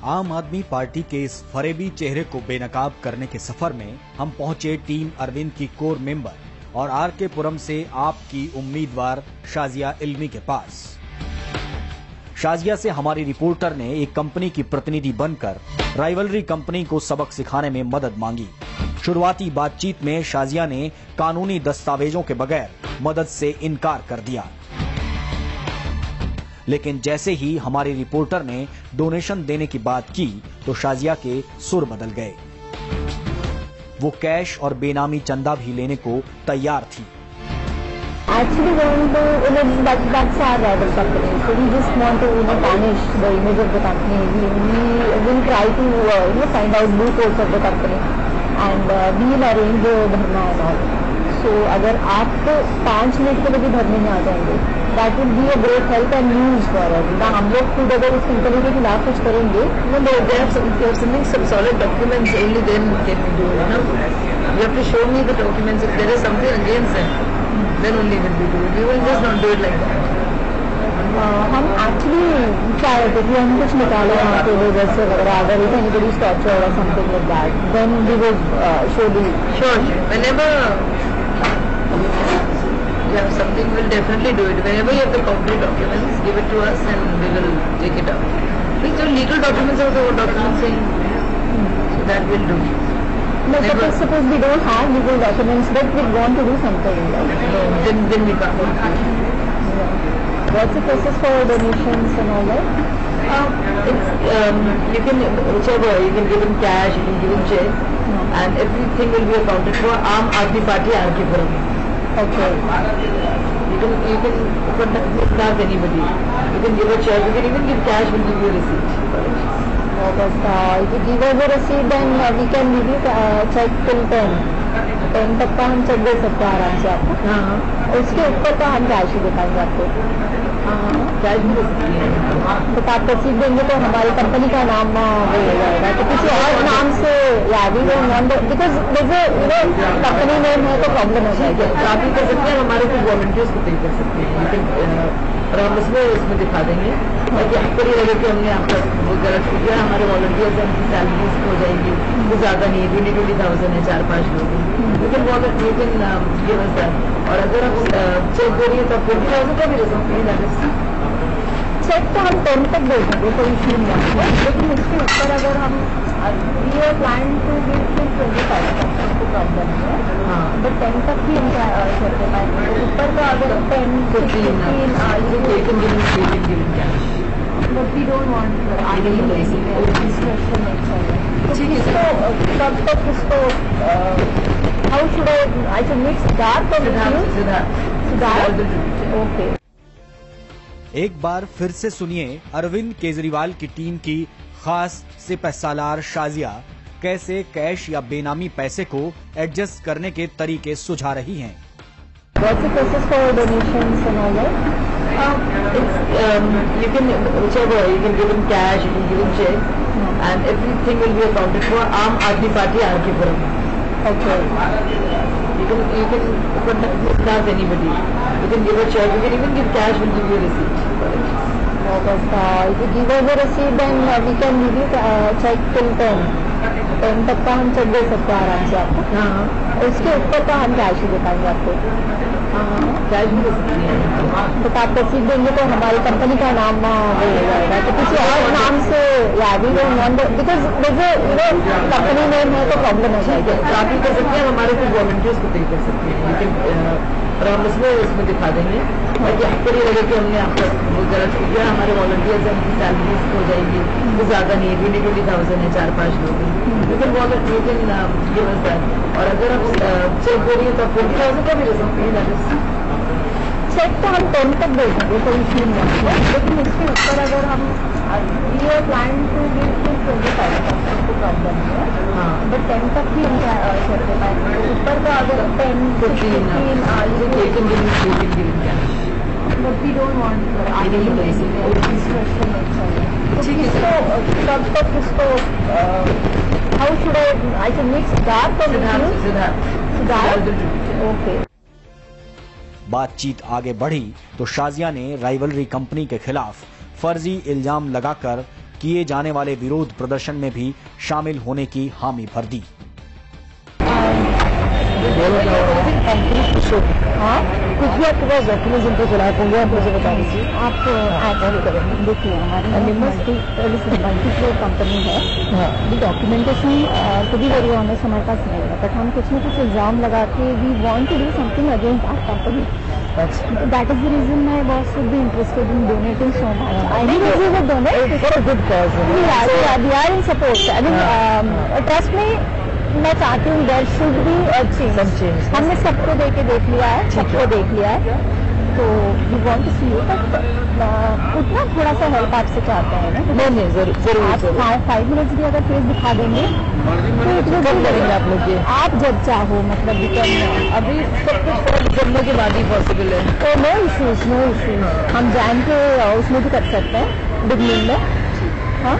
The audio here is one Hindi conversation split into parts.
आम आदमी पार्टी के इस फरेबी चेहरे को बेनकाब करने के सफर में हम पहुंचे टीम अरविंद की कोर मेंबर और आरके पुरम से आप की उम्मीदवार शाजिया इल्मी के पास। शाजिया से हमारी रिपोर्टर ने एक कंपनी की प्रतिनिधि बनकर राइवलरी कंपनी को सबक सिखाने में मदद मांगी। शुरुआती बातचीत में शाजिया ने कानूनी दस्तावेजों के बगैर मदद से इनकार कर दिया, लेकिन जैसे ही हमारी रिपोर्टर ने डोनेशन देने की बात की तो शाजिया के सुर बदल गए। वो कैश और बेनामी चंदा भी लेने को तैयार थी। Actually, that's our rival company. So we just want to tarnish the image of the company. We will try to find out loopholes of the company, and we will arrange the dharna and all. So अगर आप 5 मिनट के लिए धरने में आ जाएंगे, that will be a great help and news for us. ना हम लोग खुद अगर उस कंपनी के खिलाफ कुछ करेंगे, they have something, some solid documents. Only then can we do it. No? You have to show me the documents. If there is something against them, then only will we do it. We will just not do it like that. हम एक्चुअली क्या होते कि हम कुछ निकाले वहाँ पे जैसे वगैरह, अगर इफ एनीबडी इज टॉर्चर्ड और something like that, then we will show the sure. Whenever you have something, we'll definitely do it. Whenever you have the concrete documents, give it to us and we will take it up. These are legal documents or the documents saying, so that we'll do. No, suppose we don't have legal documents, but we want to do something. Right? No, then we can't. Yeah. What's the process for donations and all that? You can, whichever, you can give in cash, you can give in check, and everything will be accounted for. Aam Aadmi Party, RK Puram. Okay. You can contact anybody. You can give a check, you can even give cash, we'll give you a receipt. But if you give us a receipt, then we can give you check till 10 तक का हम चेक दे सकते हैं आराम से आपको। उसके ऊपर का हम कैश ही दे पाएंगे आपको। कैश भी दे सकते हैं। तो आप रसीद देंगे तो हमारी कंपनी का नाम वो हो जाएगा, तो किसी और नाम से याद ही बिकॉज कंपनी नेम है तो प्रॉब्लम हो जाएगी। आप ही कर सकते हैं, हमारे कुछ वॉलंटियर्स को पे कर सकते हैं, और हम उसमें दिखा देंगे ताकि आपको नहीं लगे कि हमने आपका वो गलत किया। हमारे वॉलंटियर्स हैं, उनकी सैलरीज हो जाएंगी, वो ज़्यादा नहीं है, 20,000 है, 4-5 लोग हैं, लेकिन गिव अस दैट। और अगर आप चेक दे रही है तो आप 20,000 का भी दे सकते हैं। चेक तो हम 10 तक दे देंगे, कोई इशू नहीं है, लेकिन उसके ऊपर अगर हम प्लान टू गिव 25 तक तो प्रॉब्लम है, बट 10 तक ही हम करते पाएंगे। तो ऊपर का अगर 10, 15 बट वी डोंट वांट आगे डिस्कशन नहीं चाहिए। तो कब तक इसको how should I should mix Siddharth और सिद्धार्थ। ओके, एक बार फिर से सुनिए अरविंद केजरीवाल की टीम की खास सिपहसालार शाजिया कैसे कैश या बेनामी पैसे को एडजस्ट करने के तरीके सुझा रही हैं। What's the process for donations and all that? You can, whichever, you can give in cash, you can give in check, and everything will be accounted for. Aam Aadmi Party, RK Puram. Okay. You can contact anybody. You can give a check, you can even give cash, we'll give you a receipt. But if you give us a receipt, then we can give you check till 10 तक का हम चेक दे सकते हैं आराम से आपको। उसके ऊपर का हम कैश ही दे पाएंगे आपको। कैश भी दे सकते हैं। तो आप रसीद देंगे तो हमारी कंपनी का नाम वो हो जाएगा, तो किसी और नाम से याद ही बिकॉज कंपनी नेम है तो प्रॉब्लम हो जाएगी। आप ही कर सकते हैं, हमारे कुछ वॉलंटियर्स को पे कर सकते हैं, लेकिन और हम उसमें दिखा देंगे ताकि आपको नहीं लगे कि हमने आपका वो गलत किया। हमारे वॉलंटियर्स हैं, उनकी सैलरीज हो जाएंगी, वो ज़्यादा नहीं है, 20,000 है, 4-5 लोग हैं, लेकिन गिव अस दैट। और अगर आप चेक दे रही है तो आप 20,000 का भी दे सकते हैं। चेक तो हम 10 तक दे देंगे, कोई इशू नहीं है, लेकिन उसके ऊपर अगर हम प्लान टू गिव 25 तक तो प्रॉब्लम है, बट 10 तक ही हम करते पाएंगे। तो ऊपर का अगर 10, 15 बट वी डोंट वांट आगे डिस्कशन नहीं चाहिए। तो कब तक इसको how should I should mix Siddharth और सिद्धार्थ। ओके। बातचीत आगे बढ़ी तो शाजिया ने राइवलरी कंपनी के खिलाफ फर्जी इल्जाम लगाकर किए जाने वाले विरोध प्रदर्शन में भी शामिल होने की हामी भर दी। हाँ, कुछ भी आपके पास डॉक्यूमेंट्स इनके खिलाफ होंगे आप मुझे बता दीजिए। आप देखिए हमारी मल्टी-फ्लोर कंपनी है। Documentation to be very honest हमारे पास नहीं है, बट हम कुछ न कुछ इल्जाम लगा के we want to do something against our company. That is the reason my boss would be interested in donating so much. I think we would donate for a good cause. We are in support. I mean, trust me, मैं चाहती हूँ there should be a change. हमने सबको देख लिया है, सबको देख लिया है, तो we want to see you, but उतना थोड़ा सा हेल्प आपसे चाहते हैं ना। नहीं जरूर आप 5 मिनट्स भी अगर फेस दिखा देंगे तो कब करेंगे आप लोग ये? आप जब चाहो, मतलब अभी सब कुछ करने के बाद ही पॉसिबल है, तो नो इश्यूज हम जान के उसमें भी कर सकते हैं बिगनिंग में। हाँ,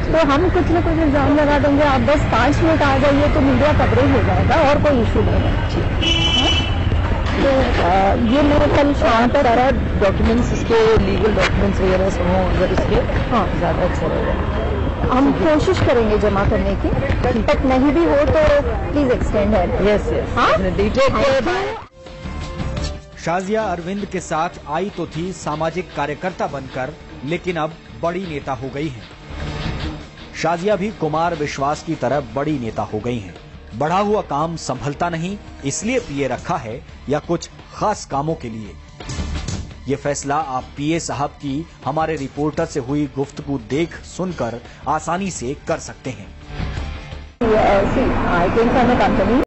तो हम कुछ न कुछ इल्जाम लगा देंगे, आप बस 5 मिनट आ जाइए तो मीडिया कवरेज हो जाएगा और कोई इशू नहीं है। तो ये मैं कल शाम पर सारा डॉक्यूमेंट्स, इसके लीगल डॉक्यूमेंट्स वगैरह सब हों अगर इसके, हाँ ज़्यादा अच्छा रहेगा। हम कोशिश करेंगे जमा करने की, बट नहीं भी हो तो प्लीज एक्सटेंड है। यस हाँ, शाजिया अरविंद के साथ आई तो थी सामाजिक कार्यकर्ता बनकर, लेकिन अब बड़ी नेता हो गई हैं। शाजिया भी कुमार विश्वास की तरह बड़ी नेता हो गई हैं। बढ़ा हुआ काम संभलता नहीं, इसलिए पीए रखा है या कुछ खास कामों के लिए? ये फैसला आप पीए साहब की हमारे रिपोर्टर से हुई गुफ्तगू देख सुनकर आसानी से कर सकते हैं। I came from a company